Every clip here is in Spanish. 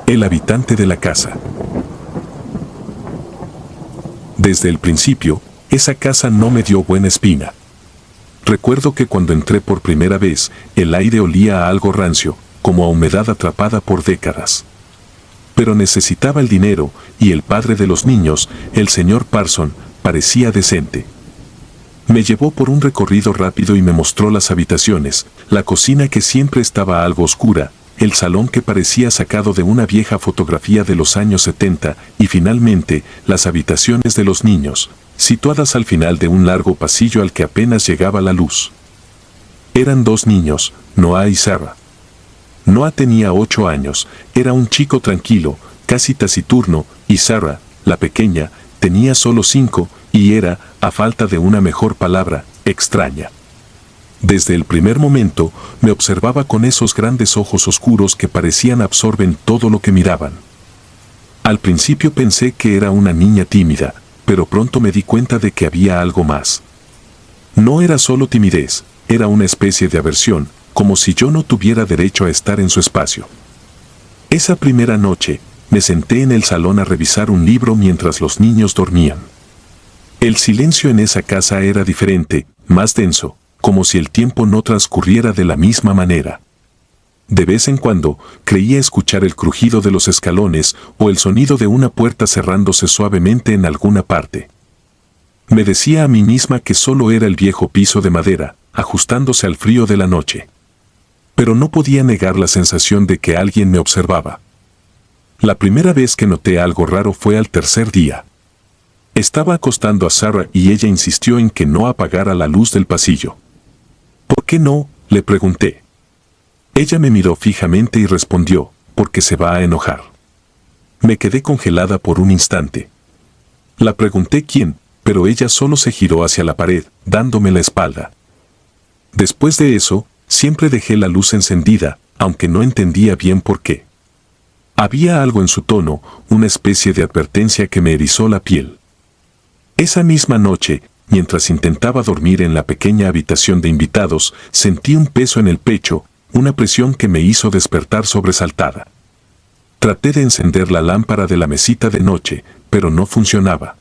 El habitante de la casa. Desde el principio, esa casa no me dio buena espina. Recuerdo que cuando entré por primera vez, el aire olía a algo rancio, como a humedad atrapada por décadas. Pero necesitaba el dinero, y el padre de los niños, el señor Parson, parecía decente. Me llevó por un recorrido rápido y me mostró las habitaciones, la cocina que siempre estaba algo oscura, el salón que parecía sacado de una vieja fotografía de los años 70 y finalmente las habitaciones de los niños, situadas al final de un largo pasillo al que apenas llegaba la luz. Eran dos niños, Noah y Sarah. Noah tenía 8 años, era un chico tranquilo, casi taciturno, y Sarah, la pequeña, tenía solo 5 y era, a falta de una mejor palabra, extraña. Desde el primer momento, me observaba con esos grandes ojos oscuros que parecían absorben todo lo que miraban. Al principio pensé que era una niña tímida, pero pronto me di cuenta de que había algo más. No era solo timidez, era una especie de aversión, como si yo no tuviera derecho a estar en su espacio. Esa primera noche, me senté en el salón a revisar un libro mientras los niños dormían. El silencio en esa casa era diferente, más denso, como si el tiempo no transcurriera de la misma manera. De vez en cuando, creía escuchar el crujido de los escalones o el sonido de una puerta cerrándose suavemente en alguna parte. Me decía a mí misma que solo era el viejo piso de madera, ajustándose al frío de la noche. Pero no podía negar la sensación de que alguien me observaba. La primera vez que noté algo raro fue al tercer día. Estaba acostando a Sarah y ella insistió en que no apagara la luz del pasillo. ¿Por qué no?, le pregunté. Ella me miró fijamente y respondió, porque se va a enojar. Me quedé congelada por un instante. La pregunté quién, pero ella solo se giró hacia la pared, dándome la espalda. Después de eso, siempre dejé la luz encendida, aunque no entendía bien por qué. Había algo en su tono, una especie de advertencia que me erizó la piel. Esa misma noche, mientras intentaba dormir en la pequeña habitación de invitados, sentí un peso en el pecho, una presión que me hizo despertar sobresaltada. Traté de encender la lámpara de la mesita de noche, pero no funcionaba.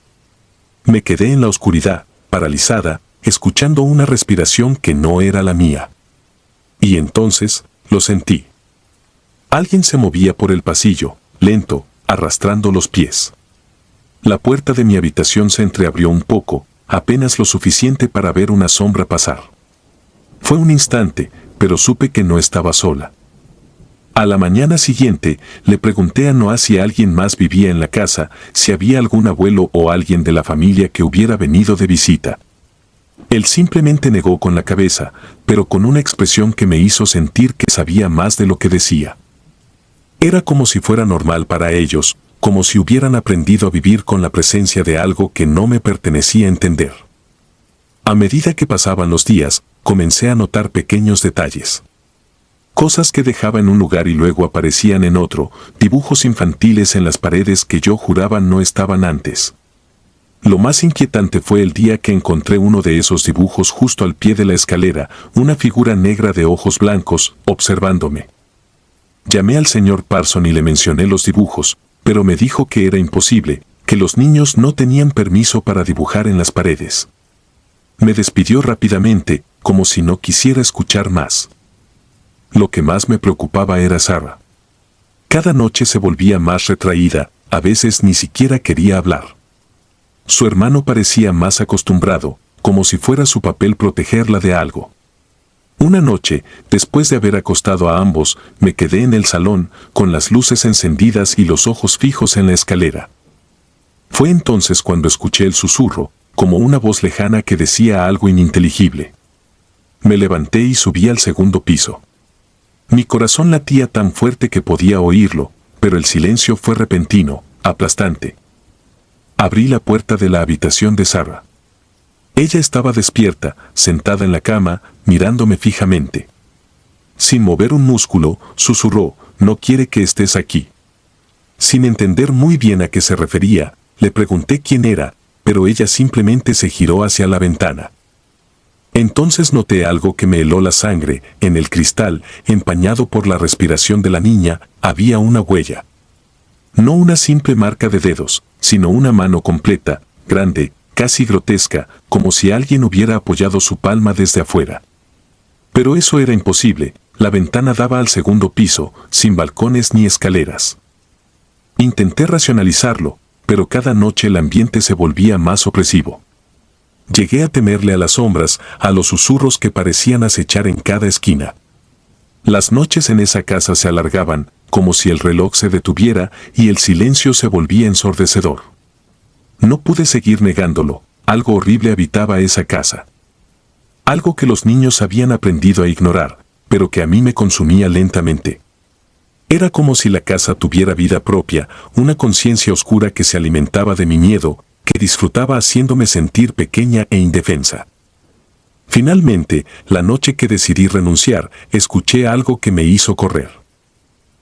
Me quedé en la oscuridad, paralizada, escuchando una respiración que no era la mía. Y entonces, lo sentí. Alguien se movía por el pasillo, lento, arrastrando los pies. La puerta de mi habitación se entreabrió un poco, apenas lo suficiente para ver una sombra pasar. Fue un instante, pero supe que no estaba sola. A la mañana siguiente, le pregunté a Noah si alguien más vivía en la casa, si había algún abuelo o alguien de la familia que hubiera venido de visita. Él simplemente negó con la cabeza, pero con una expresión que me hizo sentir que sabía más de lo que decía. Era como si fuera normal para ellos, como si hubieran aprendido a vivir con la presencia de algo que no me pertenecía entender. A medida que pasaban los días, comencé a notar pequeños detalles. Cosas que dejaba en un lugar y luego aparecían en otro, dibujos infantiles en las paredes que yo juraba no estaban antes. Lo más inquietante fue el día que encontré uno de esos dibujos justo al pie de la escalera, una figura negra de ojos blancos, observándome. Llamé al señor Parson y le mencioné los dibujos, pero me dijo que era imposible, que los niños no tenían permiso para dibujar en las paredes. Me despidió rápidamente, como si no quisiera escuchar más. Lo que más me preocupaba era Sarah. Cada noche se volvía más retraída, a veces ni siquiera quería hablar. Su hermano parecía más acostumbrado, como si fuera su papel protegerla de algo. Una noche, después de haber acostado a ambos, me quedé en el salón, con las luces encendidas y los ojos fijos en la escalera. Fue entonces cuando escuché el susurro, como una voz lejana que decía algo ininteligible. Me levanté y subí al segundo piso. Mi corazón latía tan fuerte que podía oírlo, pero el silencio fue repentino, aplastante. Abrí la puerta de la habitación de Sarah. Ella estaba despierta, sentada en la cama, mirándome fijamente. Sin mover un músculo, susurró, «No quiere que estés aquí». Sin entender muy bien a qué se refería, le pregunté quién era, pero ella simplemente se giró hacia la ventana. Entonces noté algo que me heló la sangre. En el cristal, empañado por la respiración de la niña, había una huella. No una simple marca de dedos, sino una mano completa, grande, casi grotesca, como si alguien hubiera apoyado su palma desde afuera. Pero eso era imposible, la ventana daba al segundo piso, sin balcones ni escaleras. Intenté racionalizarlo, pero cada noche el ambiente se volvía más opresivo. Llegué a temerle a las sombras, a los susurros que parecían acechar en cada esquina. Las noches en esa casa se alargaban, como si el reloj se detuviera y el silencio se volvía ensordecedor. No pude seguir negándolo, algo horrible habitaba esa casa. Algo que los niños habían aprendido a ignorar, pero que a mí me consumía lentamente. Era como si la casa tuviera vida propia, una conciencia oscura que se alimentaba de mi miedo, que disfrutaba haciéndome sentir pequeña e indefensa. Finalmente, la noche que decidí renunciar, escuché algo que me hizo correr.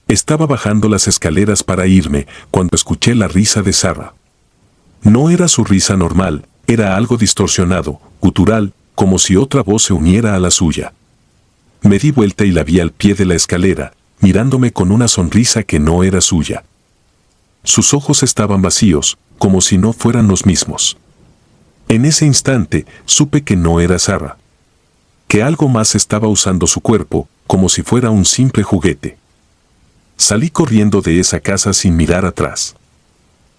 Estaba bajando las escaleras para irme, cuando escuché la risa de Sarah. No era su risa normal, era algo distorsionado, gutural, como si otra voz se uniera a la suya. Me di vuelta y la vi al pie de la escalera, mirándome con una sonrisa que no era suya. Sus ojos estaban vacíos, como si no fueran los mismos. En ese instante, supe que no era Sarah. Que algo más estaba usando su cuerpo, como si fuera un simple juguete. Salí corriendo de esa casa sin mirar atrás.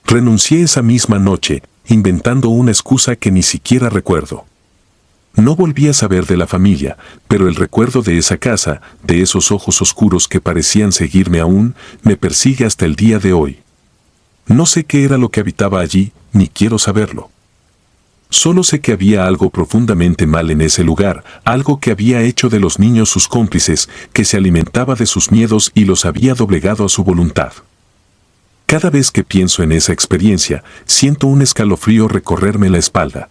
Renuncié esa misma noche, inventando una excusa que ni siquiera recuerdo. No volví a saber de la familia, pero el recuerdo de esa casa, de esos ojos oscuros que parecían seguirme aún, me persigue hasta el día de hoy. No sé qué era lo que habitaba allí, ni quiero saberlo. Solo sé que había algo profundamente mal en ese lugar, algo que había hecho de los niños sus cómplices, que se alimentaba de sus miedos y los había doblegado a su voluntad. Cada vez que pienso en esa experiencia, siento un escalofrío recorrerme la espalda.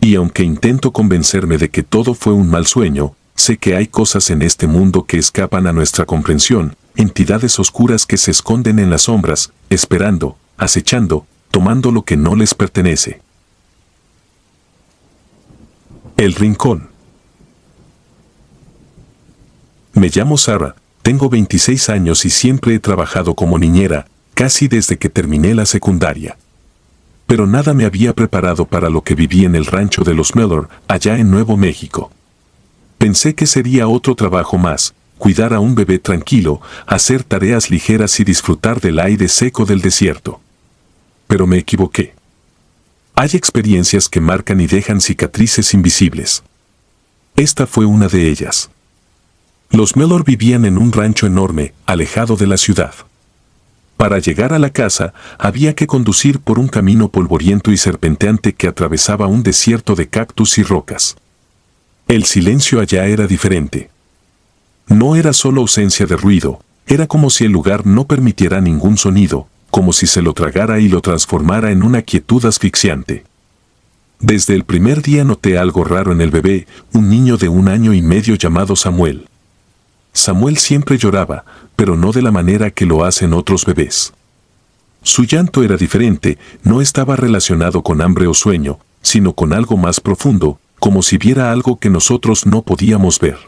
Y aunque intento convencerme de que todo fue un mal sueño, sé que hay cosas en este mundo que escapan a nuestra comprensión, entidades oscuras que se esconden en las sombras, esperando, acechando, tomando lo que no les pertenece. El Rincón. Me llamo Sarah, tengo 26 años y siempre he trabajado como niñera, casi desde que terminé la secundaria. Pero nada me había preparado para lo que viví en el rancho de los Mellor, allá en Nuevo México. Pensé que sería otro trabajo más, cuidar a un bebé tranquilo, hacer tareas ligeras y disfrutar del aire seco del desierto. Pero me equivoqué. Hay experiencias que marcan y dejan cicatrices invisibles. Esta fue una de ellas. Los Mellor vivían en un rancho enorme, alejado de la ciudad. Para llegar a la casa, había que conducir por un camino polvoriento y serpenteante que atravesaba un desierto de cactus y rocas. El silencio allá era diferente. No era solo ausencia de ruido, era como si el lugar no permitiera ningún sonido, como si se lo tragara y lo transformara en una quietud asfixiante. Desde el primer día noté algo raro en el bebé, un niño de 1 año y medio llamado Samuel. Samuel siempre lloraba, pero no de la manera que lo hacen otros bebés. Su llanto era diferente, no estaba relacionado con hambre o sueño, sino con algo más profundo, como si viera algo que nosotros no podíamos ver.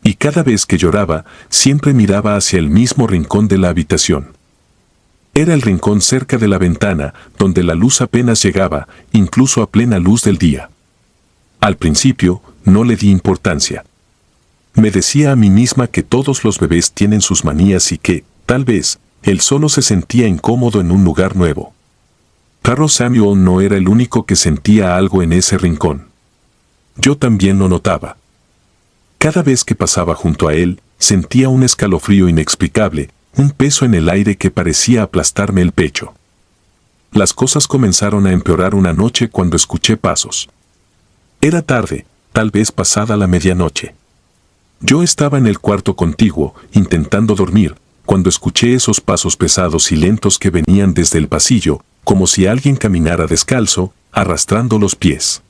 Y cada vez que lloraba, siempre miraba hacia el mismo rincón de la habitación. Era el rincón cerca de la ventana, donde la luz apenas llegaba, incluso a plena luz del día. Al principio, no le di importancia. Me decía a mí misma que todos los bebés tienen sus manías y que, tal vez, él solo se sentía incómodo en un lugar nuevo. Pero Samuel no era el único que sentía algo en ese rincón. Yo también lo notaba. Cada vez que pasaba junto a él, sentía un escalofrío inexplicable, un peso en el aire que parecía aplastarme el pecho. Las cosas comenzaron a empeorar una noche cuando escuché pasos. Era tarde, tal vez pasada la medianoche. Yo estaba en el cuarto contiguo, intentando dormir, cuando escuché esos pasos pesados y lentos que venían desde el pasillo, como si alguien caminara descalzo, arrastrando los pies.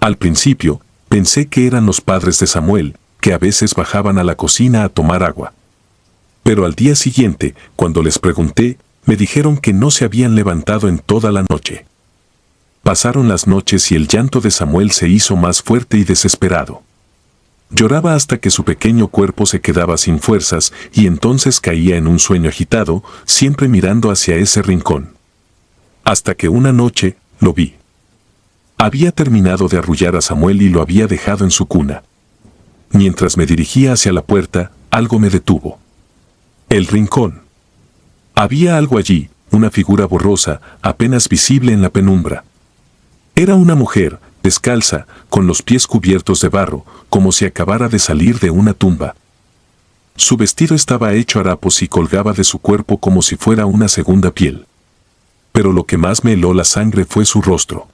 Al principio, pensé que eran los padres de Samuel, que a veces bajaban a la cocina a tomar agua. Pero al día siguiente, cuando les pregunté, me dijeron que no se habían levantado en toda la noche. Pasaron las noches y el llanto de Samuel se hizo más fuerte y desesperado. Lloraba hasta que su pequeño cuerpo se quedaba sin fuerzas y entonces caía en un sueño agitado, siempre mirando hacia ese rincón. Hasta que una noche lo vi. Había terminado de arrullar a Samuel y lo había dejado en su cuna. Mientras me dirigía hacia la puerta, algo me detuvo. El rincón. Había algo allí, una figura borrosa, apenas visible en la penumbra. Era una mujer, descalza, con los pies cubiertos de barro, como si acabara de salir de una tumba. Su vestido estaba hecho harapos y colgaba de su cuerpo como si fuera una segunda piel. Pero lo que más me heló la sangre fue su rostro.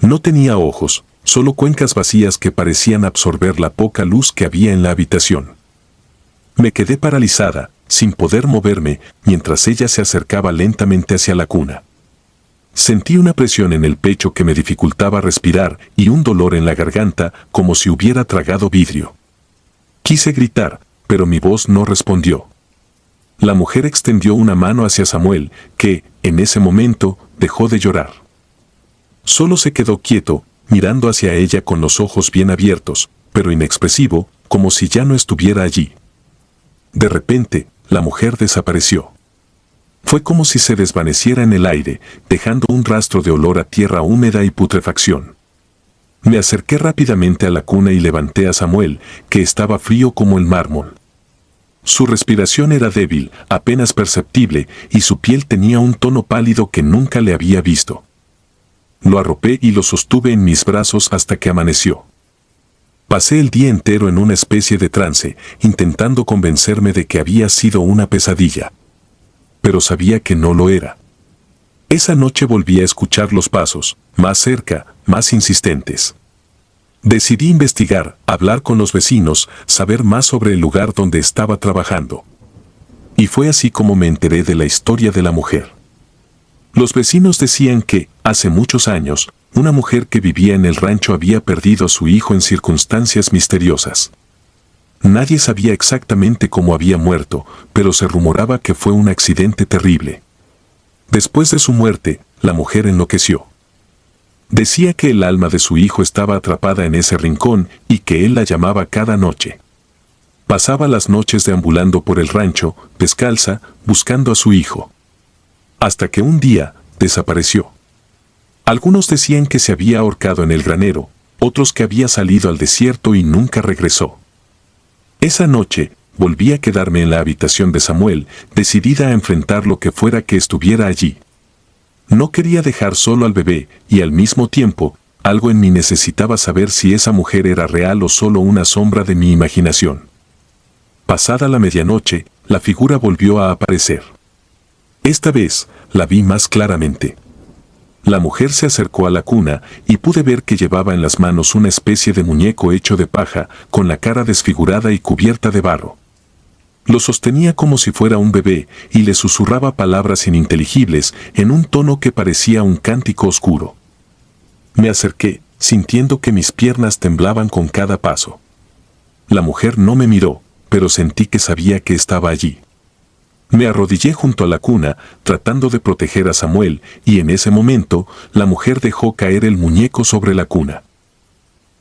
No tenía ojos, solo cuencas vacías que parecían absorber la poca luz que había en la habitación. Me quedé paralizada, sin poder moverme, mientras ella se acercaba lentamente hacia la cuna. Sentí una presión en el pecho que me dificultaba respirar y un dolor en la garganta como si hubiera tragado vidrio. Quise gritar, pero mi voz no respondió. La mujer extendió una mano hacia Samuel, que, en ese momento, dejó de llorar. Solo se quedó quieto, mirando hacia ella con los ojos bien abiertos, pero inexpresivo, como si ya no estuviera allí. De repente, la mujer desapareció. Fue como si se desvaneciera en el aire, dejando un rastro de olor a tierra húmeda y putrefacción. Me acerqué rápidamente a la cuna y levanté a Samuel, que estaba frío como el mármol. Su respiración era débil, apenas perceptible, y su piel tenía un tono pálido que nunca le había visto. Lo arropé y lo sostuve en mis brazos hasta que amaneció. Pasé el día entero en una especie de trance, intentando convencerme de que había sido una pesadilla. Pero sabía que no lo era. Esa noche volví a escuchar los pasos, más cerca, más insistentes. Decidí investigar, hablar con los vecinos, saber más sobre el lugar donde estaba trabajando. Y fue así como me enteré de la historia de la mujer. Los vecinos decían que, hace muchos años, una mujer que vivía en el rancho había perdido a su hijo en circunstancias misteriosas. Nadie sabía exactamente cómo había muerto, pero se rumoraba que fue un accidente terrible. Después de su muerte, la mujer enloqueció. Decía que el alma de su hijo estaba atrapada en ese rincón y que él la llamaba cada noche. Pasaba las noches deambulando por el rancho, descalza, buscando a su hijo. Hasta que un día, desapareció. Algunos decían que se había ahorcado en el granero, otros que había salido al desierto y nunca regresó. Esa noche, volví a quedarme en la habitación de Samuel, decidida a enfrentar lo que fuera que estuviera allí. No quería dejar solo al bebé, y al mismo tiempo, algo en mí necesitaba saber si esa mujer era real o solo una sombra de mi imaginación. Pasada la medianoche, la figura volvió a aparecer. Esta vez, la vi más claramente. La mujer se acercó a la cuna y pude ver que llevaba en las manos una especie de muñeco hecho de paja, con la cara desfigurada y cubierta de barro. Lo sostenía como si fuera un bebé y le susurraba palabras ininteligibles en un tono que parecía un cántico oscuro. Me acerqué, sintiendo que mis piernas temblaban con cada paso. La mujer no me miró, pero sentí que sabía que estaba allí. Me arrodillé junto a la cuna, tratando de proteger a Samuel, y en ese momento, la mujer dejó caer el muñeco sobre la cuna.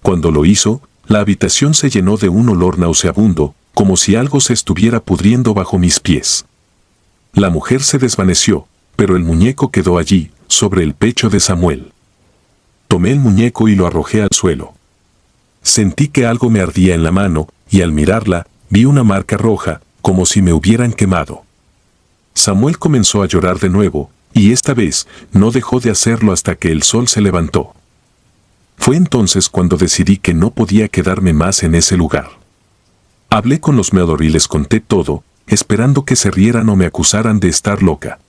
Cuando lo hizo, la habitación se llenó de un olor nauseabundo, como si algo se estuviera pudriendo bajo mis pies. La mujer se desvaneció, pero el muñeco quedó allí, sobre el pecho de Samuel. Tomé el muñeco y lo arrojé al suelo. Sentí que algo me ardía en la mano, y al mirarla, vi una marca roja, como si me hubieran quemado. Samuel comenzó a llorar de nuevo, y esta vez no dejó de hacerlo hasta que el sol se levantó. Fue entonces cuando decidí que no podía quedarme más en ese lugar. Hablé con los Meldor y les conté todo, esperando que se rieran o me acusaran de estar loca.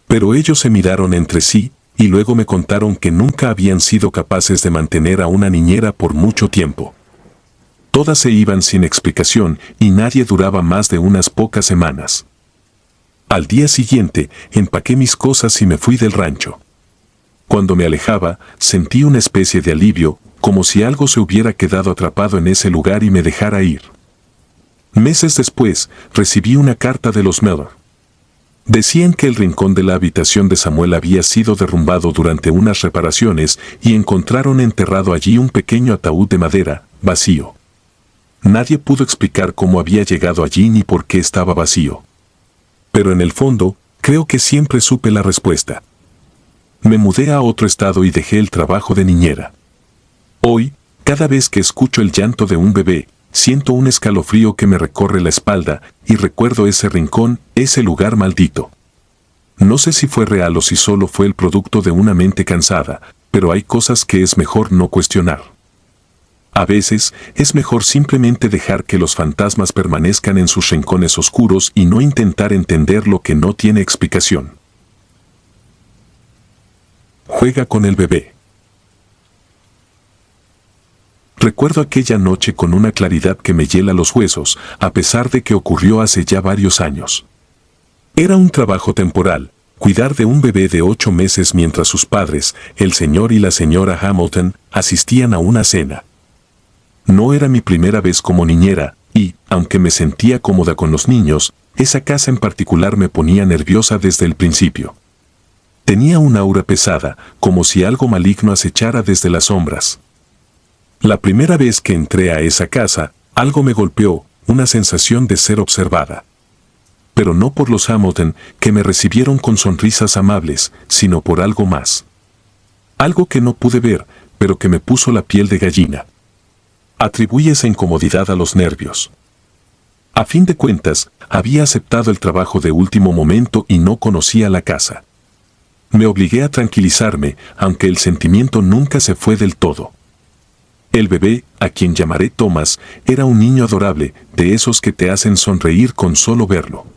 Pero ellos se miraron entre sí, y luego me contaron que nunca habían sido capaces de mantener a una niñera por mucho tiempo. Todas se iban sin explicación y nadie duraba más de unas pocas semanas. Al día siguiente, empaqué mis cosas y me fui del rancho. Cuando me alejaba, sentí una especie de alivio, como si algo se hubiera quedado atrapado en ese lugar y me dejara ir. Meses después, recibí una carta de los Meldor. Decían que el rincón de la habitación de Samuel había sido derrumbado durante unas reparaciones y encontraron enterrado allí un pequeño ataúd de madera, vacío. Nadie pudo explicar cómo había llegado allí ni por qué estaba vacío. Pero en el fondo, creo que siempre supe la respuesta. Me mudé a otro estado y dejé el trabajo de niñera. Hoy, cada vez que escucho el llanto de un bebé, siento un escalofrío que me recorre la espalda y recuerdo ese rincón, ese lugar maldito. No sé si fue real o si solo fue el producto de una mente cansada, pero hay cosas que es mejor no cuestionar. A veces, es mejor simplemente dejar que los fantasmas permanezcan en sus rincones oscuros y no intentar entender lo que no tiene explicación. Juega con el bebé. Recuerdo aquella noche con una claridad que me hiela los huesos, a pesar de que ocurrió hace ya varios años. Era un trabajo temporal, cuidar de un bebé de 8 meses mientras sus padres, el señor y la señora Hamilton, asistían a una cena. No era mi primera vez como niñera, y, aunque me sentía cómoda con los niños, esa casa en particular me ponía nerviosa desde el principio. Tenía un aura pesada, como si algo maligno acechara desde las sombras. La primera vez que entré a esa casa, algo me golpeó, una sensación de ser observada. Pero no por los Hamilton, que me recibieron con sonrisas amables, sino por algo más. Algo que no pude ver, pero que me puso la piel de gallina. Atribuí esa incomodidad a los nervios. A fin de cuentas, había aceptado el trabajo de último momento y no conocía la casa. Me obligué a tranquilizarme, aunque el sentimiento nunca se fue del todo. El bebé, a quien llamaré Thomas, era un niño adorable, de esos que te hacen sonreír con solo verlo.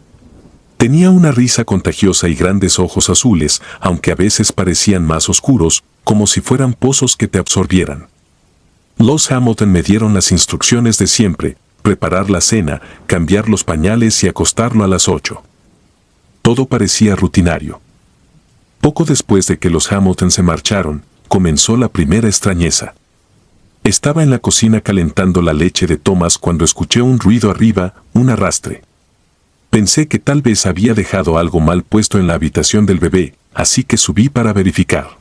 Tenía una risa contagiosa y grandes ojos azules, aunque a veces parecían más oscuros, como si fueran pozos que te absorbieran. Los Hamilton me dieron las instrucciones de siempre: preparar la cena, cambiar los pañales y acostarlo a las 8. Todo parecía rutinario. Poco después de que los Hamilton se marcharon, comenzó la primera extrañeza. Estaba en la cocina calentando la leche de Thomas cuando escuché un ruido arriba, un arrastre. Pensé que tal vez había dejado algo mal puesto en la habitación del bebé, así que subí para verificar.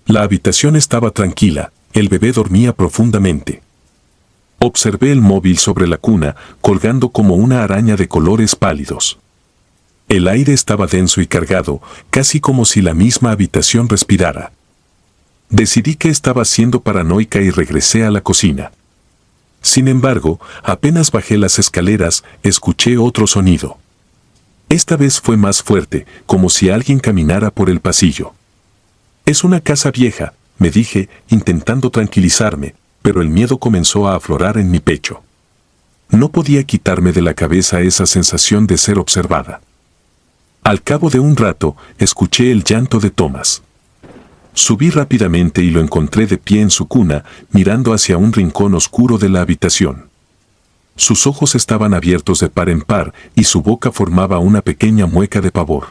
La habitación estaba tranquila, el bebé dormía profundamente. Observé el móvil sobre la cuna, colgando como una araña de colores pálidos. El aire estaba denso y cargado, casi como si la misma habitación respirara. Decidí que estaba siendo paranoica y regresé a la cocina. Sin embargo, apenas bajé las escaleras, escuché otro sonido. Esta vez fue más fuerte, como si alguien caminara por el pasillo. Es una casa vieja, me dije, intentando tranquilizarme, pero el miedo comenzó a aflorar en mi pecho. No podía quitarme de la cabeza esa sensación de ser observada. Al cabo de un rato, escuché el llanto de Thomas. Subí rápidamente y lo encontré de pie en su cuna, mirando hacia un rincón oscuro de la habitación. Sus ojos estaban abiertos de par en par y su boca formaba una pequeña mueca de pavor.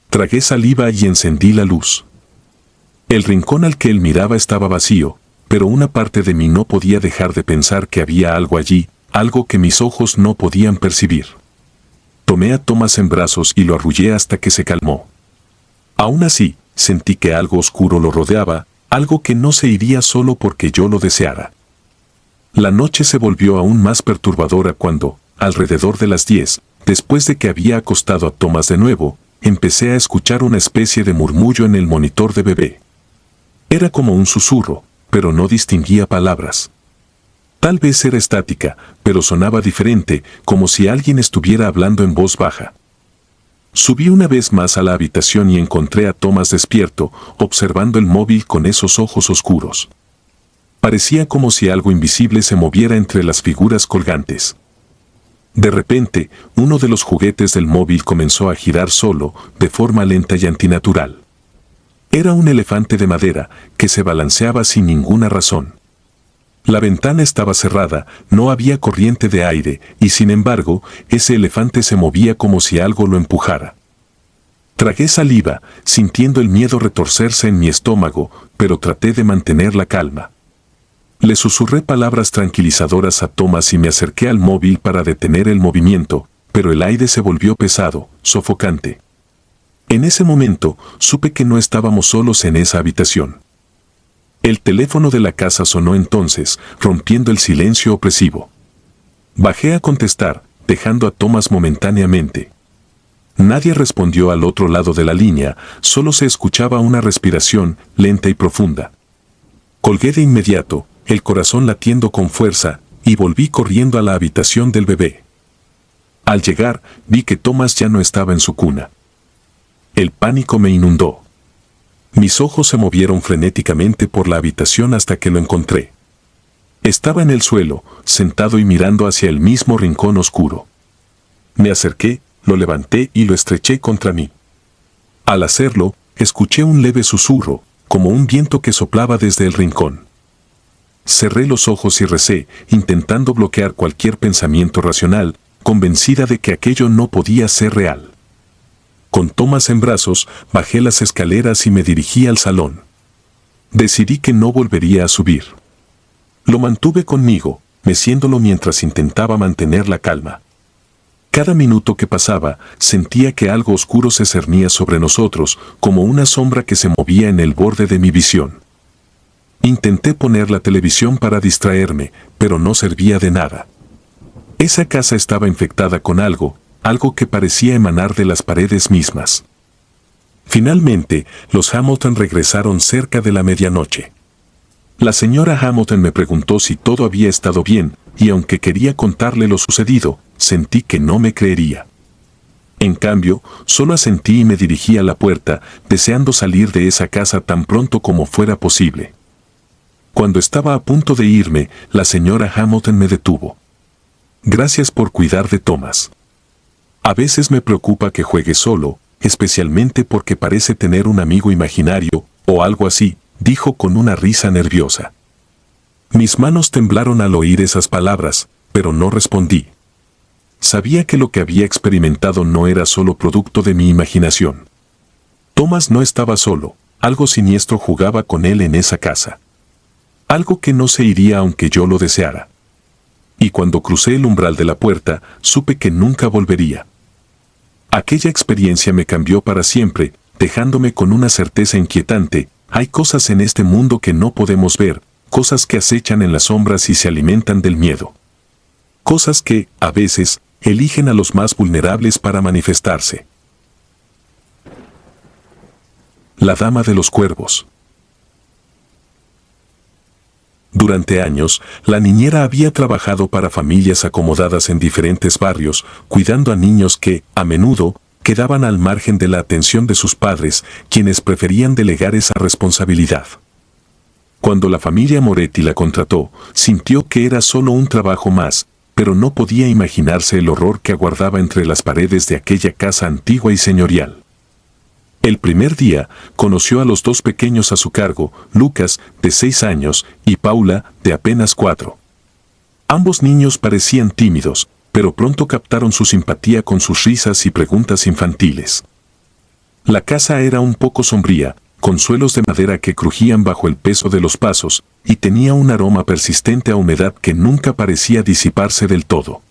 Tragué saliva y encendí la luz. El rincón al que él miraba estaba vacío, pero una parte de mí no podía dejar de pensar que había algo allí, algo que mis ojos no podían percibir. Tomé a Thomas en brazos y lo arrullé hasta que se calmó. Aún así, sentí que algo oscuro lo rodeaba, algo que no se iría solo porque yo lo deseara. La noche se volvió aún más perturbadora cuando, alrededor de las 10, después de que había acostado a Thomas de nuevo, empecé a escuchar una especie de murmullo en el monitor de bebé. Era como un susurro, pero no distinguía palabras. Tal vez era estática, pero sonaba diferente, como si alguien estuviera hablando en voz baja. Subí una vez más a la habitación y encontré a Thomas despierto, observando el móvil con esos ojos oscuros. Parecía como si algo invisible se moviera entre las figuras colgantes. De repente, uno de los juguetes del móvil comenzó a girar solo, de forma lenta y antinatural. Era un elefante de madera, que se balanceaba sin ninguna razón. La ventana estaba cerrada, no había corriente de aire, y sin embargo, ese elefante se movía como si algo lo empujara. Tragué saliva, sintiendo el miedo retorcerse en mi estómago, pero traté de mantener la calma. Le susurré palabras tranquilizadoras a Thomas y me acerqué al móvil para detener el movimiento, pero el aire se volvió pesado, sofocante. En ese momento, supe que no estábamos solos en esa habitación. El teléfono de la casa sonó entonces, rompiendo el silencio opresivo. Bajé a contestar, dejando a Thomas momentáneamente. Nadie respondió al otro lado de la línea, solo se escuchaba una respiración lenta y profunda. Colgué de inmediato, el corazón latiendo con fuerza, y volví corriendo a la habitación del bebé. Al llegar, vi que Thomas ya no estaba en su cuna. El pánico me inundó. Mis ojos se movieron frenéticamente por la habitación hasta que lo encontré. Estaba en el suelo, sentado y mirando hacia el mismo rincón oscuro. Me acerqué, lo levanté y lo estreché contra mí. Al hacerlo, escuché un leve susurro, como un viento que soplaba desde el rincón. Cerré los ojos y recé, intentando bloquear cualquier pensamiento racional, convencida de que aquello no podía ser real. Con Thomas en brazos, bajé las escaleras y me dirigí al salón. Decidí que no volvería a subir. Lo mantuve conmigo, meciéndolo mientras intentaba mantener la calma. Cada minuto que pasaba, sentía que algo oscuro se cernía sobre nosotros, como una sombra que se movía en el borde de mi visión. Intenté poner la televisión para distraerme, pero no servía de nada. Esa casa estaba infectada con algo que parecía emanar de las paredes mismas. Finalmente, los Hamilton regresaron cerca de la medianoche. La señora Hamilton me preguntó si todo había estado bien, y aunque quería contarle lo sucedido, sentí que no me creería. En cambio, solo asentí y me dirigí a la puerta, deseando salir de esa casa tan pronto como fuera posible. Cuando estaba a punto de irme, la señora Hamilton me detuvo. Gracias por cuidar de Thomas. A veces me preocupa que juegue solo, especialmente porque parece tener un amigo imaginario, o algo así, dijo con una risa nerviosa. Mis manos temblaron al oír esas palabras, pero no respondí. Sabía que lo que había experimentado no era solo producto de mi imaginación. Thomas no estaba solo, algo siniestro jugaba con él en esa casa. Algo que no se iría aunque yo lo deseara. Y cuando crucé el umbral de la puerta, supe que nunca volvería. Aquella experiencia me cambió para siempre, dejándome con una certeza inquietante: hay cosas en este mundo que no podemos ver, cosas que acechan en las sombras y se alimentan del miedo. Cosas que, a veces, eligen a los más vulnerables para manifestarse. La Dama de los Cuervos. Durante años, la niñera había trabajado para familias acomodadas en diferentes barrios, cuidando a niños que, a menudo, quedaban al margen de la atención de sus padres, quienes preferían delegar esa responsabilidad. Cuando la familia Moretti la contrató, sintió que era solo un trabajo más, pero no podía imaginarse el horror que aguardaba entre las paredes de aquella casa antigua y señorial. El primer día, conoció a los dos pequeños a su cargo, Lucas, de 6 años, y Paula, de apenas 4. Ambos niños parecían tímidos, pero pronto captaron su simpatía con sus risas y preguntas infantiles. La casa era un poco sombría, con suelos de madera que crujían bajo el peso de los pasos, y tenía un aroma persistente a humedad que nunca parecía disiparse del todo.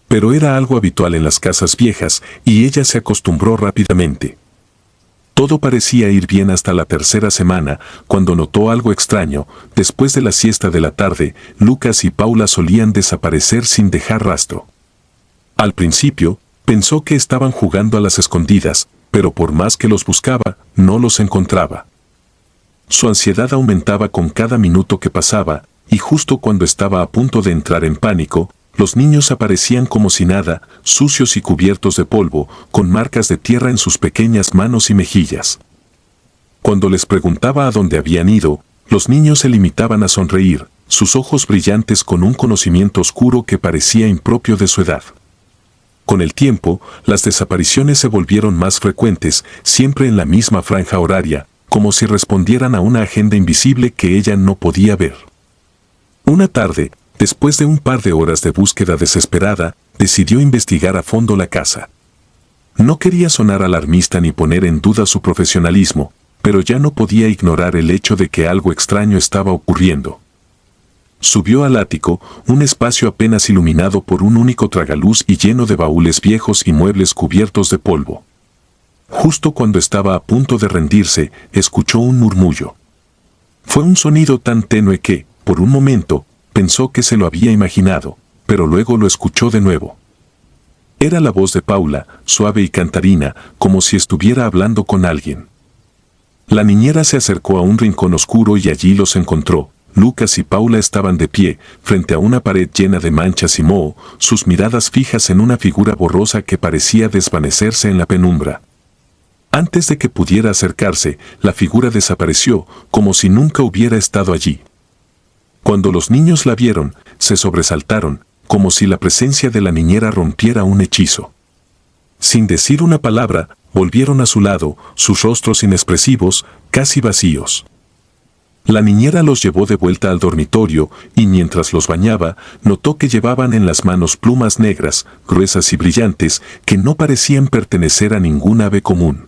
Pero era algo habitual en las casas viejas, y ella se acostumbró rápidamente. Todo parecía ir bien hasta la tercera semana, cuando notó algo extraño. Después de la siesta de la tarde, Lucas y Paula solían desaparecer sin dejar rastro. Al principio, pensó que estaban jugando a las escondidas, pero por más que los buscaba, no los encontraba. Su ansiedad aumentaba con cada minuto que pasaba, y justo cuando estaba a punto de entrar en pánico, los niños aparecían como si nada, sucios y cubiertos de polvo, con marcas de tierra en sus pequeñas manos y mejillas. Cuando les preguntaba a dónde habían ido, los niños se limitaban a sonreír, sus ojos brillantes con un conocimiento oscuro que parecía impropio de su edad. Con el tiempo, las desapariciones se volvieron más frecuentes, siempre en la misma franja horaria, como si respondieran a una agenda invisible que ella no podía ver. Una tarde, después de un par de horas de búsqueda desesperada, decidió investigar a fondo la casa. No quería sonar alarmista ni poner en duda su profesionalismo, pero ya no podía ignorar el hecho de que algo extraño estaba ocurriendo. Subió al ático, un espacio apenas iluminado por un único tragaluz y lleno de baúles viejos y muebles cubiertos de polvo. Justo cuando estaba a punto de rendirse, escuchó un murmullo. Fue un sonido tan tenue que, por un momento, pensó que se lo había imaginado, pero luego lo escuchó de nuevo. Era la voz de Paula, suave y cantarina, como si estuviera hablando con alguien. La niñera se acercó a un rincón oscuro y allí los encontró. Lucas y Paula estaban de pie, frente a una pared llena de manchas y moho, sus miradas fijas en una figura borrosa que parecía desvanecerse en la penumbra. Antes de que pudiera acercarse, la figura desapareció, como si nunca hubiera estado allí. Cuando los niños la vieron, se sobresaltaron, como si la presencia de la niñera rompiera un hechizo. Sin decir una palabra, volvieron a su lado, sus rostros inexpresivos, casi vacíos. La niñera los llevó de vuelta al dormitorio y mientras los bañaba, notó que llevaban en las manos plumas negras, gruesas y brillantes, que no parecían pertenecer a ningún ave común.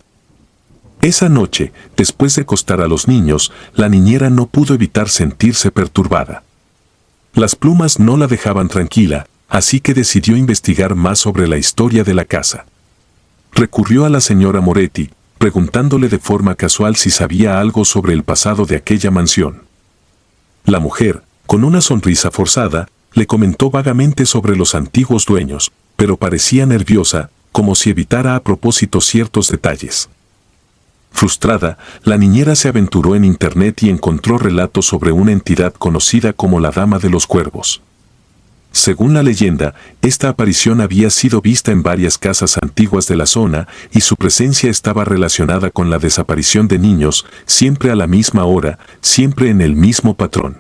Esa noche, después de acostar a los niños, la niñera no pudo evitar sentirse perturbada. Las plumas no la dejaban tranquila, así que decidió investigar más sobre la historia de la casa. Recurrió a la señora Moretti, preguntándole de forma casual si sabía algo sobre el pasado de aquella mansión. La mujer, con una sonrisa forzada, le comentó vagamente sobre los antiguos dueños, pero parecía nerviosa, como si evitara a propósito ciertos detalles. Frustrada, la niñera se aventuró en internet y encontró relatos sobre una entidad conocida como la Dama de los Cuervos. Según la leyenda, esta aparición había sido vista en varias casas antiguas de la zona y su presencia estaba relacionada con la desaparición de niños, siempre a la misma hora, siempre en el mismo patrón.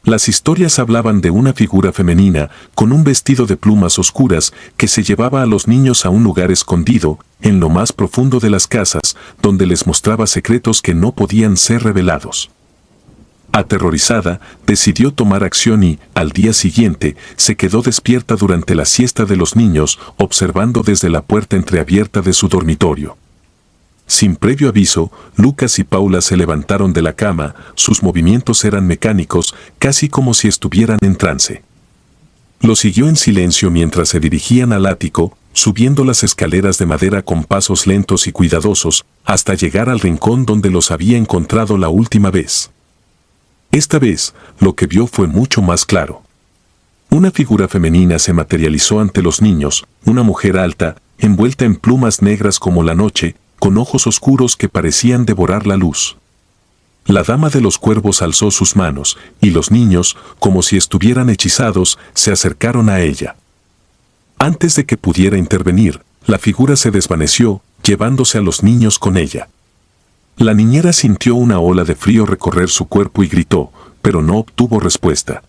Las historias hablaban de una figura femenina con un vestido de plumas oscuras que se llevaba a los niños a un lugar escondido, en lo más profundo de las casas, donde les mostraba secretos que no podían ser revelados. Aterrorizada, decidió tomar acción y, al día siguiente, se quedó despierta durante la siesta de los niños, observando desde la puerta entreabierta de su dormitorio. Sin previo aviso, Lucas y Paula se levantaron de la cama, sus movimientos eran mecánicos, casi como si estuvieran en trance. Lo siguió en silencio mientras se dirigían al ático, subiendo las escaleras de madera con pasos lentos y cuidadosos, hasta llegar al rincón donde los había encontrado la última vez. Esta vez, lo que vio fue mucho más claro. Una figura femenina se materializó ante los niños, una mujer alta, envuelta en plumas negras como la noche, con ojos oscuros que parecían devorar la luz. La Dama de los Cuervos alzó sus manos, y los niños, como si estuvieran hechizados, se acercaron a ella. Antes de que pudiera intervenir, la figura se desvaneció, llevándose a los niños con ella. La niñera sintió una ola de frío recorrer su cuerpo y gritó, pero no obtuvo respuesta.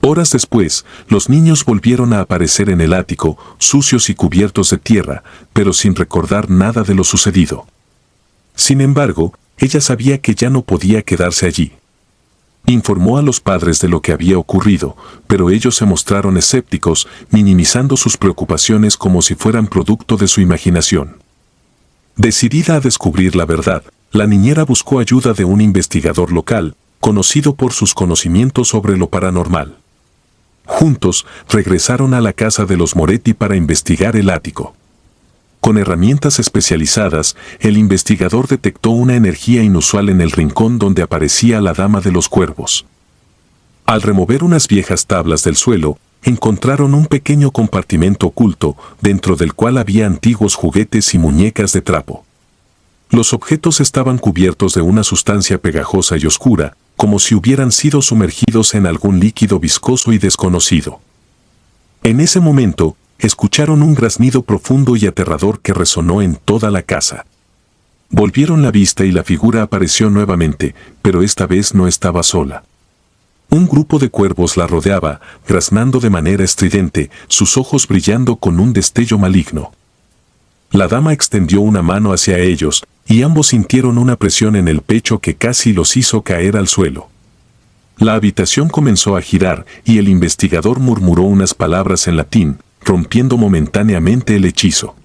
Horas después, los niños volvieron a aparecer en el ático, sucios y cubiertos de tierra, pero sin recordar nada de lo sucedido. Sin embargo, ella sabía que ya no podía quedarse allí. Informó a los padres de lo que había ocurrido, pero ellos se mostraron escépticos, minimizando sus preocupaciones como si fueran producto de su imaginación. Decidida a descubrir la verdad, la niñera buscó ayuda de un investigador local, conocido por sus conocimientos sobre lo paranormal. Juntos, regresaron a la casa de los Moretti para investigar el ático. Con herramientas especializadas, el investigador detectó una energía inusual en el rincón donde aparecía la Dama de los Cuervos. Al remover unas viejas tablas del suelo, encontraron un pequeño compartimento oculto, dentro del cual había antiguos juguetes y muñecas de trapo. Los objetos estaban cubiertos de una sustancia pegajosa y oscura, como si hubieran sido sumergidos en algún líquido viscoso y desconocido. En ese momento, escucharon un graznido profundo y aterrador que resonó en toda la casa. Volvieron la vista y la figura apareció nuevamente, pero esta vez no estaba sola. Un grupo de cuervos la rodeaba, graznando de manera estridente, sus ojos brillando con un destello maligno. La dama extendió una mano hacia ellos, y ambos sintieron una presión en el pecho que casi los hizo caer al suelo. La habitación comenzó a girar, y el investigador murmuró unas palabras en latín, rompiendo momentáneamente el hechizo.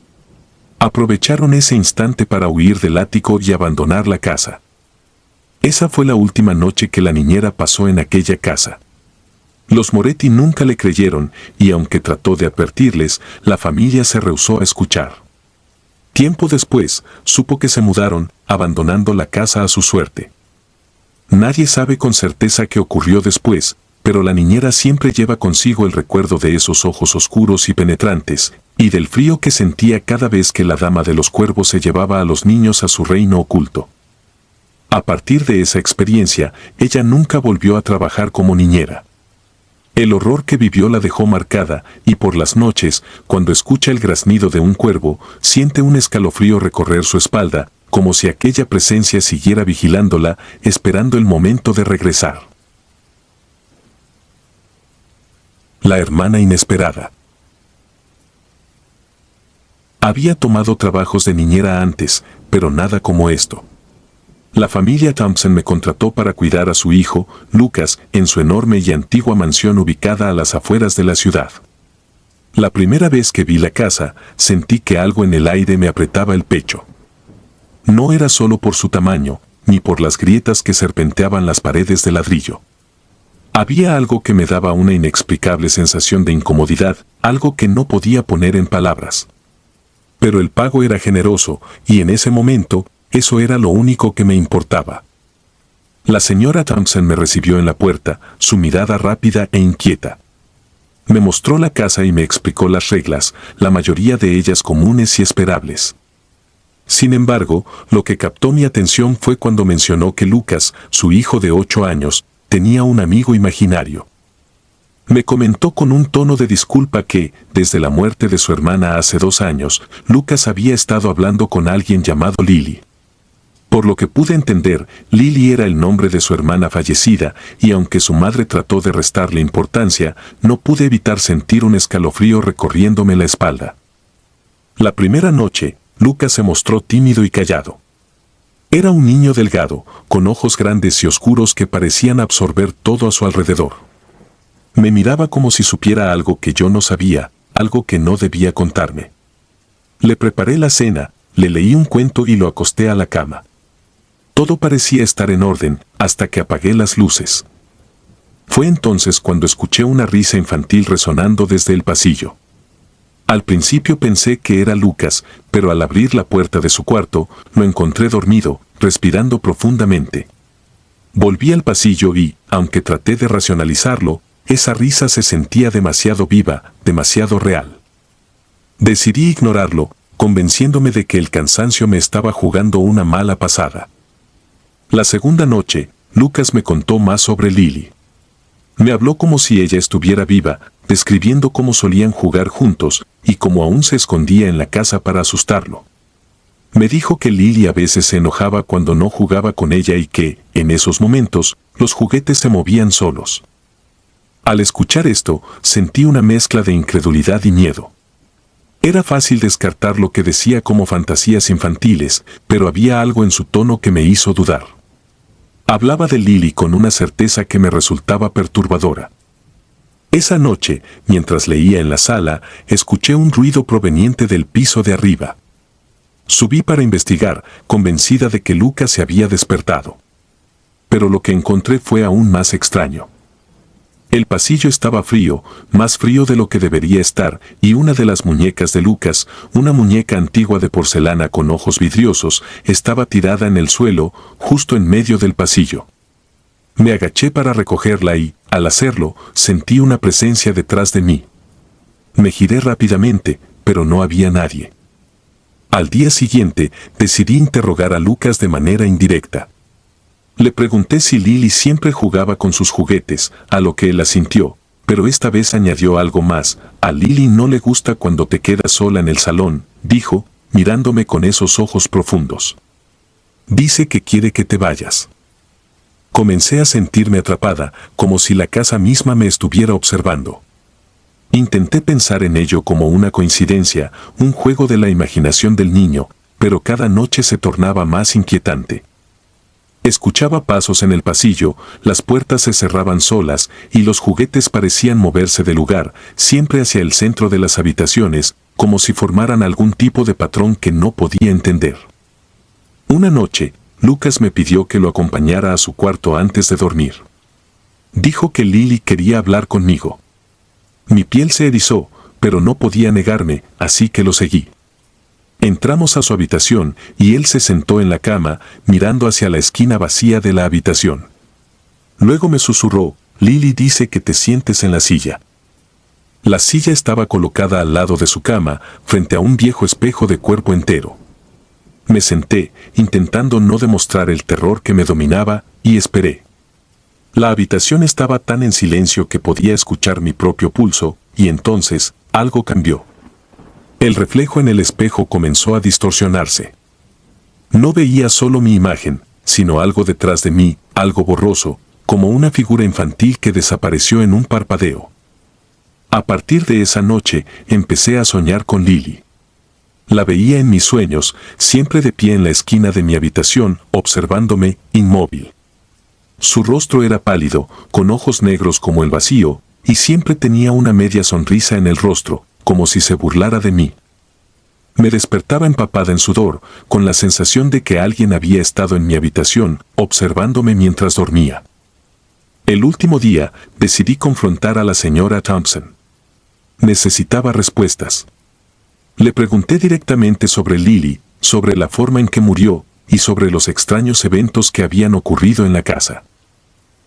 Aprovecharon ese instante para huir del ático y abandonar la casa. Esa fue la última noche que la niñera pasó en aquella casa. Los Moretti nunca le creyeron, y aunque trató de advertirles, la familia se rehusó a escuchar. Tiempo después, supo que se mudaron, abandonando la casa a su suerte. Nadie sabe con certeza qué ocurrió después, pero pero la niñera siempre lleva consigo el recuerdo de esos ojos oscuros y penetrantes, y del frío que sentía cada vez que la dama de los cuervos se llevaba a los niños a su reino oculto. A partir de esa experiencia, ella nunca volvió a trabajar como niñera. El horror que vivió la dejó marcada, y por las noches, cuando escucha el graznido de un cuervo, siente un escalofrío recorrer su espalda, como si aquella presencia siguiera vigilándola, esperando el momento de regresar. La hermana inesperada. Había tomado trabajos de niñera antes, pero nada como esto. La familia Thompson me contrató para cuidar a su hijo, Lucas, en su enorme y antigua mansión ubicada a las afueras de la ciudad. La primera vez que vi la casa, sentí que algo en el aire me apretaba el pecho. No era solo por su tamaño, ni por las grietas que serpenteaban las paredes de ladrillo. Había algo que me daba una inexplicable sensación de incomodidad, algo que no podía poner en palabras. Pero el pago era generoso, y en ese momento, eso era lo único que me importaba. La señora Thompson me recibió en la puerta, su mirada rápida e inquieta. Me mostró la casa y me explicó las reglas, la mayoría de ellas comunes y esperables. Sin embargo, lo que captó mi atención fue cuando mencionó que Lucas, su hijo de 8 años, tenía un amigo imaginario. Me comentó con un tono de disculpa que, desde la muerte de su hermana hace 2 años, Lucas había estado hablando con alguien llamado Lily. Por lo que pude entender, Lily era el nombre de su hermana fallecida, y aunque su madre trató de restarle importancia, no pude evitar sentir un escalofrío recorriéndome la espalda. La primera noche, Lucas se mostró tímido y callado. Era un niño delgado, con ojos grandes y oscuros que parecían absorber todo a su alrededor. Me miraba como si supiera algo que yo no sabía, algo que no debía contarme. Le preparé la cena, le leí un cuento y lo acosté a la cama. Todo parecía estar en orden, hasta que apagué las luces. Fue entonces cuando escuché una risa infantil resonando desde el pasillo. Al principio pensé que era Lucas, pero al abrir la puerta de su cuarto, lo encontré dormido, respirando profundamente. Volví al pasillo y, aunque traté de racionalizarlo, esa risa se sentía demasiado viva, demasiado real. Decidí ignorarlo, convenciéndome de que el cansancio me estaba jugando una mala pasada. La segunda noche, Lucas me contó más sobre Lily. Me habló como si ella estuviera viva, describiendo cómo solían jugar juntos y cómo aún se escondía en la casa para asustarlo. Me dijo que Lily a veces se enojaba cuando no jugaba con ella y que, en esos momentos, los juguetes se movían solos. Al escuchar esto, sentí una mezcla de incredulidad y miedo. Era fácil descartar lo que decía como fantasías infantiles, pero había algo en su tono que me hizo dudar. Hablaba de Lily con una certeza que me resultaba perturbadora. Esa noche, mientras leía en la sala, escuché un ruido proveniente del piso de arriba. Subí para investigar, convencida de que Lucas se había despertado. Pero lo que encontré fue aún más extraño. El pasillo estaba frío, más frío de lo que debería estar, y una de las muñecas de Lucas, una muñeca antigua de porcelana con ojos vidriosos, estaba tirada en el suelo, justo en medio del pasillo. Me agaché para recogerla y, al hacerlo, sentí una presencia detrás de mí. Me giré rápidamente, pero no había nadie. Al día siguiente, decidí interrogar a Lucas de manera indirecta. Le pregunté si Lily siempre jugaba con sus juguetes, a lo que él asintió, pero esta vez añadió algo más. A Lily no le gusta cuando te quedas sola en el salón, dijo, mirándome con esos ojos profundos. Dice que quiere que te vayas. Comencé a sentirme atrapada, como si la casa misma me estuviera observando. Intenté pensar en ello como una coincidencia, un juego de la imaginación del niño, pero cada noche se tornaba más inquietante. Escuchaba pasos en el pasillo, las puertas se cerraban solas y los juguetes parecían moverse de lugar, siempre hacia el centro de las habitaciones, como si formaran algún tipo de patrón que no podía entender. Una noche, Lucas me pidió que lo acompañara a su cuarto antes de dormir. Dijo que Lily quería hablar conmigo. Mi piel se erizó, pero no podía negarme, así que lo seguí. Entramos a su habitación y él se sentó en la cama, mirando hacia la esquina vacía de la habitación. Luego me susurró, Lily dice que te sientes en la silla. La silla estaba colocada al lado de su cama, frente a un viejo espejo de cuerpo entero. Me senté, intentando no demostrar el terror que me dominaba, y esperé. La habitación estaba tan en silencio que podía escuchar mi propio pulso, y entonces, algo cambió. El reflejo en el espejo comenzó a distorsionarse. No veía solo mi imagen, sino algo detrás de mí, algo borroso, como una figura infantil que desapareció en un parpadeo. A partir de esa noche, empecé a soñar con Lily. La veía en mis sueños, siempre de pie en la esquina de mi habitación, observándome, inmóvil. Su rostro era pálido, con ojos negros como el vacío, y siempre tenía una media sonrisa en el rostro, como si se burlara de mí. Me despertaba empapada en sudor, con la sensación de que alguien había estado en mi habitación, observándome mientras dormía. El último día, decidí confrontar a la señora Thompson. Necesitaba respuestas. Le pregunté directamente sobre Lily, sobre la forma en que murió, y sobre los extraños eventos que habían ocurrido en la casa.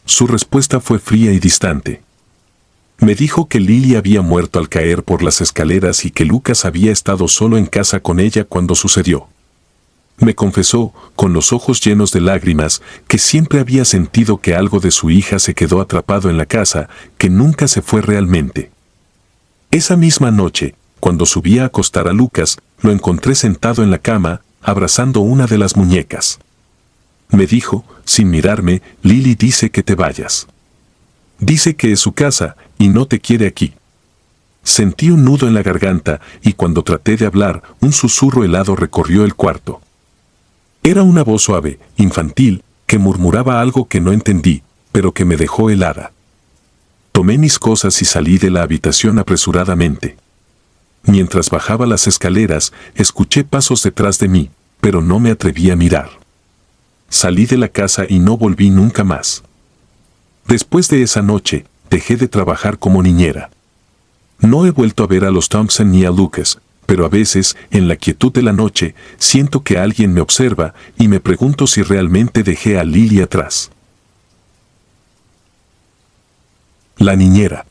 Su respuesta fue fría y distante. Me dijo que Lily había muerto al caer por las escaleras y que Lucas había estado solo en casa con ella cuando sucedió. Me confesó, con los ojos llenos de lágrimas, que siempre había sentido que algo de su hija se quedó atrapado en la casa, que nunca se fue realmente. Esa misma noche, cuando subí a acostar a Lucas, lo encontré sentado en la cama, abrazando una de las muñecas. Me dijo, sin mirarme, Lily dice que te vayas. Dice que es su casa, y no te quiere aquí. Sentí un nudo en la garganta, y cuando traté de hablar, un susurro helado recorrió el cuarto. Era una voz suave, infantil, que murmuraba algo que no entendí, pero que me dejó helada. Tomé mis cosas y salí de la habitación apresuradamente. Mientras bajaba las escaleras, escuché pasos detrás de mí, pero no me atreví a mirar. Salí de la casa y no volví nunca más. Después de esa noche, dejé de trabajar como niñera. No he vuelto a ver a los Thompson ni a Lucas, pero a veces, en la quietud de la noche, siento que alguien me observa y me pregunto si realmente dejé a Lily atrás. La niñera.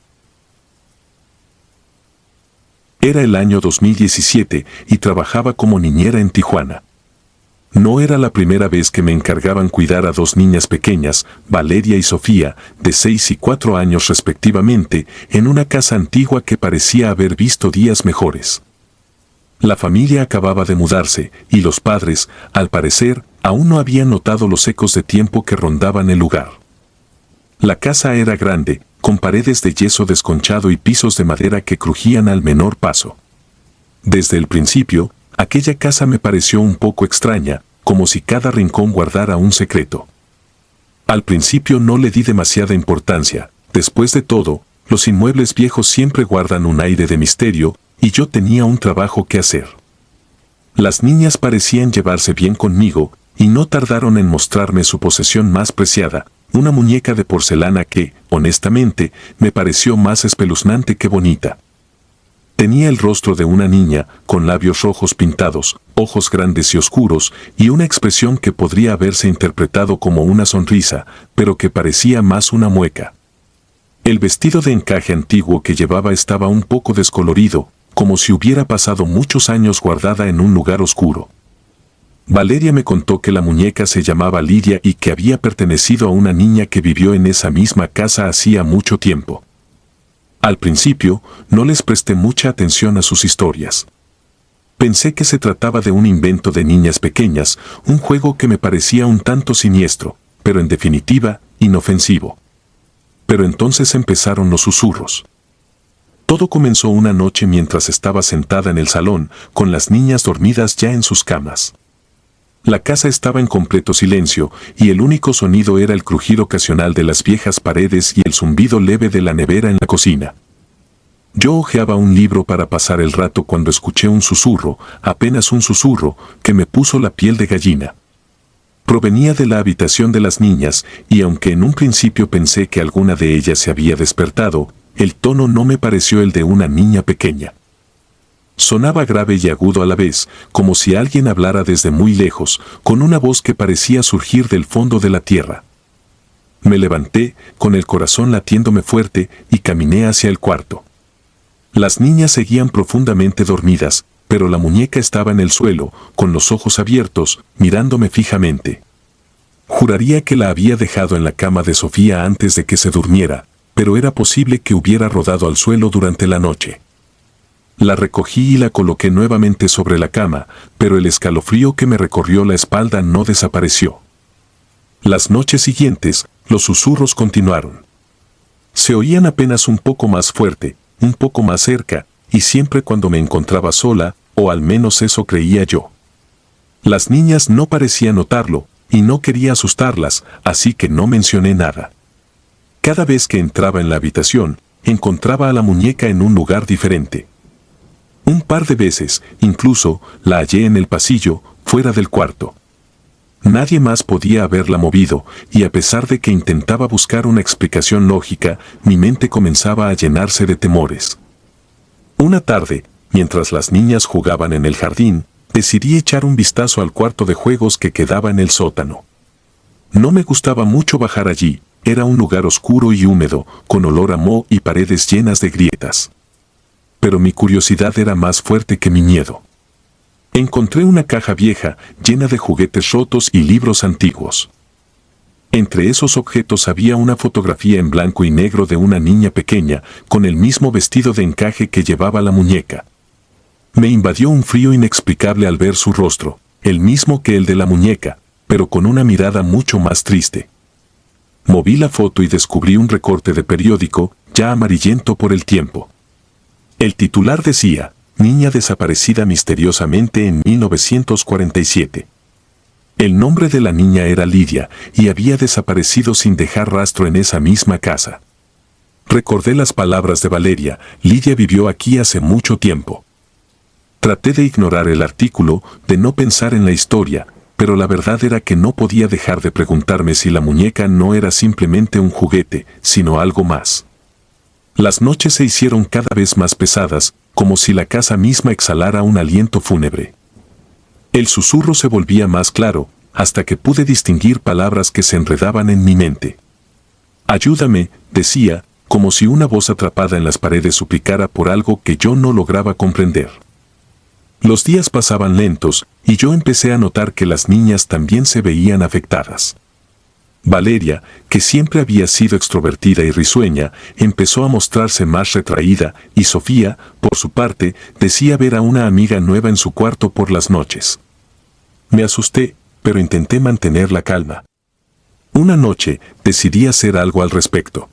Era el año 2017 y trabajaba como niñera en Tijuana. No era la primera vez que me encargaban cuidar a dos niñas pequeñas, Valeria y Sofía, de 6 y 4 años respectivamente, en una casa antigua que parecía haber visto días mejores. La familia acababa de mudarse, y los padres, al parecer, aún no habían notado los ecos de tiempo que rondaban el lugar. La casa era grande, con paredes de yeso desconchado y pisos de madera que crujían al menor paso. Desde el principio, aquella casa me pareció un poco extraña, como si cada rincón guardara un secreto. Al principio no le di demasiada importancia, después de todo, los inmuebles viejos siempre guardan un aire de misterio, y yo tenía un trabajo que hacer. Las niñas parecían llevarse bien conmigo, y no tardaron en mostrarme su posesión más preciada, una muñeca de porcelana que, honestamente, me pareció más espeluznante que bonita. Tenía el rostro de una niña, con labios rojos pintados, ojos grandes y oscuros, y una expresión que podría haberse interpretado como una sonrisa, pero que parecía más una mueca. El vestido de encaje antiguo que llevaba estaba un poco descolorido, como si hubiera pasado muchos años guardada en un lugar oscuro. Valeria me contó que la muñeca se llamaba Lidia y que había pertenecido a una niña que vivió en esa misma casa hacía mucho tiempo. Al principio, no les presté mucha atención a sus historias. Pensé que se trataba de un invento de niñas pequeñas, un juego que me parecía un tanto siniestro, pero en definitiva, inofensivo. Pero entonces empezaron los susurros. Todo comenzó una noche mientras estaba sentada en el salón, con las niñas dormidas ya en sus camas. La casa estaba en completo silencio, y el único sonido era el crujir ocasional de las viejas paredes y el zumbido leve de la nevera en la cocina. Yo hojeaba un libro para pasar el rato cuando escuché un susurro, apenas un susurro, que me puso la piel de gallina. Provenía de la habitación de las niñas, y aunque en un principio pensé que alguna de ellas se había despertado, el tono no me pareció el de una niña pequeña. Sonaba grave y agudo a la vez, como si alguien hablara desde muy lejos, con una voz que parecía surgir del fondo de la tierra. Me levanté, con el corazón latiéndome fuerte, y caminé hacia el cuarto. Las niñas seguían profundamente dormidas, pero la muñeca estaba en el suelo, con los ojos abiertos, mirándome fijamente. Juraría que la había dejado en la cama de Sofía antes de que se durmiera, pero era posible que hubiera rodado al suelo durante la noche. La recogí y la coloqué nuevamente sobre la cama, pero el escalofrío que me recorrió la espalda no desapareció. Las noches siguientes, los susurros continuaron. Se oían apenas un poco más fuerte, un poco más cerca, y siempre cuando me encontraba sola, o al menos eso creía yo. Las niñas no parecían notarlo, y no quería asustarlas, así que no mencioné nada. Cada vez que entraba en la habitación, encontraba a la muñeca en un lugar diferente. Un par de veces, incluso, la hallé en el pasillo, fuera del cuarto. Nadie más podía haberla movido, y a pesar de que intentaba buscar una explicación lógica, mi mente comenzaba a llenarse de temores. Una tarde, mientras las niñas jugaban en el jardín, decidí echar un vistazo al cuarto de juegos que quedaba en el sótano. No me gustaba mucho bajar allí, era un lugar oscuro y húmedo, con olor a moho y paredes llenas de grietas. Pero mi curiosidad era más fuerte que mi miedo. Encontré una caja vieja, llena de juguetes rotos y libros antiguos. Entre esos objetos había una fotografía en blanco y negro de una niña pequeña, con el mismo vestido de encaje que llevaba la muñeca. Me invadió un frío inexplicable al ver su rostro, el mismo que el de la muñeca, pero con una mirada mucho más triste. Moví la foto y descubrí un recorte de periódico, ya amarillento por el tiempo. El titular decía: Niña desaparecida misteriosamente en 1947. El nombre de la niña era Lidia, y había desaparecido sin dejar rastro en esa misma casa. Recordé las palabras de Valeria: Lidia vivió aquí hace mucho tiempo. Traté de ignorar el artículo, de no pensar en la historia, pero la verdad era que no podía dejar de preguntarme si la muñeca no era simplemente un juguete, sino algo más. Las noches se hicieron cada vez más pesadas, como si la casa misma exhalara un aliento fúnebre. El susurro se volvía más claro, hasta que pude distinguir palabras que se enredaban en mi mente. Ayúdame, decía, como si una voz atrapada en las paredes suplicara por algo que yo no lograba comprender. Los días pasaban lentos, y yo empecé a notar que las niñas también se veían afectadas. Valeria, que siempre había sido extrovertida y risueña, empezó a mostrarse más retraída, y Sofía, por su parte, decía ver a una amiga nueva en su cuarto por las noches. Me asusté, pero intenté mantener la calma. Una noche, decidí hacer algo al respecto.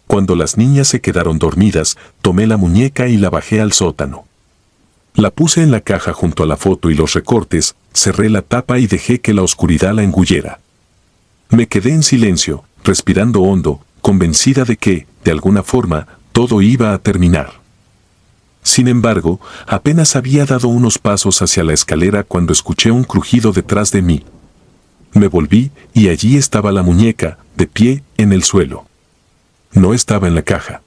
Cuando las niñas se quedaron dormidas, tomé la muñeca y la bajé al sótano. La puse en la caja junto a la foto y los recortes, cerré la tapa y dejé que la oscuridad la engullera. Me quedé en silencio, respirando hondo, convencida de que, de alguna forma, todo iba a terminar. Sin embargo, apenas había dado unos pasos hacia la escalera cuando escuché un crujido detrás de mí. Me volví, y allí estaba la muñeca, de pie, en el suelo. No estaba en la caja.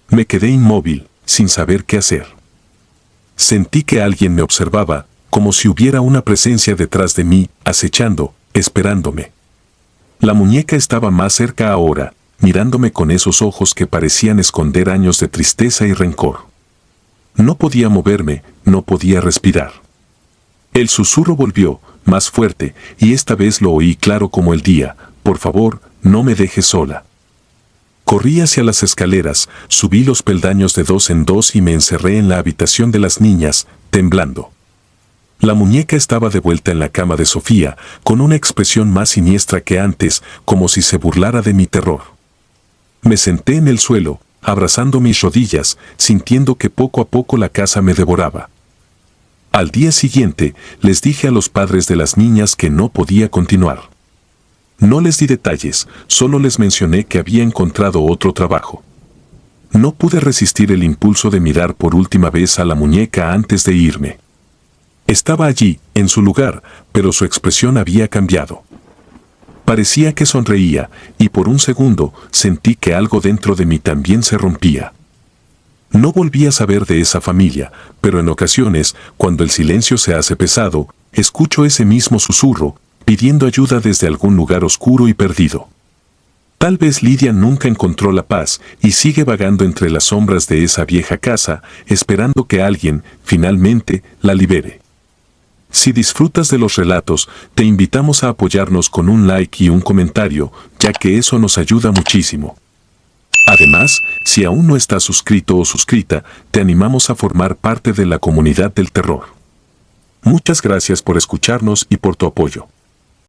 Me quedé inmóvil, sin saber qué hacer. Sentí que alguien me observaba, como si hubiera una presencia detrás de mí, acechando, esperándome. La muñeca estaba más cerca ahora, mirándome con esos ojos que parecían esconder años de tristeza y rencor. No podía moverme, no podía respirar. El susurro volvió, más fuerte, y esta vez lo oí claro como el día: por favor, no me dejes sola. Corrí hacia las escaleras, subí los peldaños de 2 en 2 y me encerré en la habitación de las niñas, temblando. La muñeca estaba de vuelta en la cama de Sofía, con una expresión más siniestra que antes, como si se burlara de mi terror. Me senté en el suelo, abrazando mis rodillas, sintiendo que poco a poco la casa me devoraba. Al día siguiente, les dije a los padres de las niñas que no podía continuar. No les di detalles, solo les mencioné que había encontrado otro trabajo. No pude resistir el impulso de mirar por última vez a la muñeca antes de irme. Estaba allí, en su lugar, pero su expresión había cambiado. Parecía que sonreía, y por un segundo sentí que algo dentro de mí también se rompía. No volví a saber de esa familia, pero en ocasiones, cuando el silencio se hace pesado, escucho ese mismo susurro, pidiendo ayuda desde algún lugar oscuro y perdido. Tal vez Lidia nunca encontró la paz y sigue vagando entre las sombras de esa vieja casa, esperando que alguien, finalmente, la libere. Si disfrutas de los relatos, te invitamos a apoyarnos con un like y un comentario, ya que eso nos ayuda muchísimo. Además, si aún no estás suscrito o suscrita, te animamos a formar parte de la comunidad del terror. Muchas gracias por escucharnos y por tu apoyo.